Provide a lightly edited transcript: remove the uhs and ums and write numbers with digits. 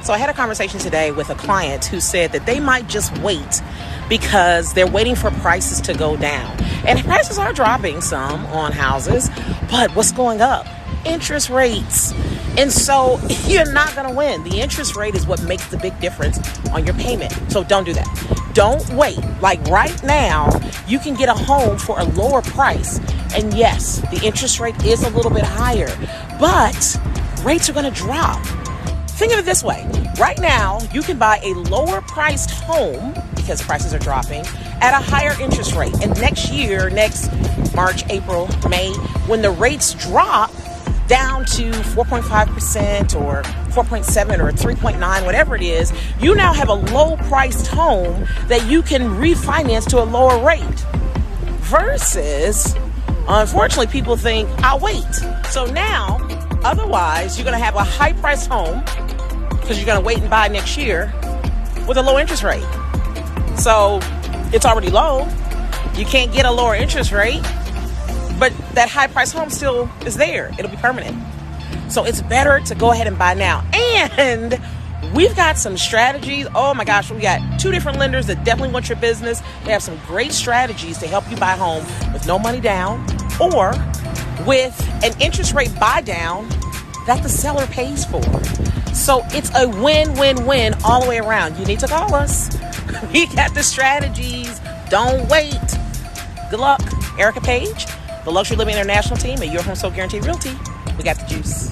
So I had a conversation today with a client who said that they might just wait because they're waiting for prices to go down. And prices are dropping some on houses, but what's going up? Interest rates. And so you're not going to win. The interest rate is what makes the big difference on your payment. So don't do that. Don't wait. Like right now, you can get a home for a lower price. And yes, the interest rate is a little bit higher, but rates are going to drop. Think of it this way. Right now, you can buy a lower priced home because prices are dropping at a higher interest rate. And next year, next March, April, May, when the rates drop down to 4.5% or 4.7 or 3.9, whatever it is, you now have a low priced home that you can refinance to a lower rate. Versus, unfortunately, people think, I'll wait. So now, otherwise, you're going to have a high priced home because you're going to wait and buy next year with a low interest rate. So it's already low. You can't get a lower interest rate, but that high price home still is there. It'll be permanent. So it's better to go ahead and buy now. And we've got some strategies. Oh my gosh, we got 2 different lenders that definitely want your business. They have some great strategies to help you buy a home with no money down or with an interest rate buy down that the seller pays for. So it's a win-win-win all the way around. You need to call us. We got the strategies. Don't wait. Good luck. Erica Page, the Luxury Living International team at Your Home Sold Guaranteed Realty. We got the juice.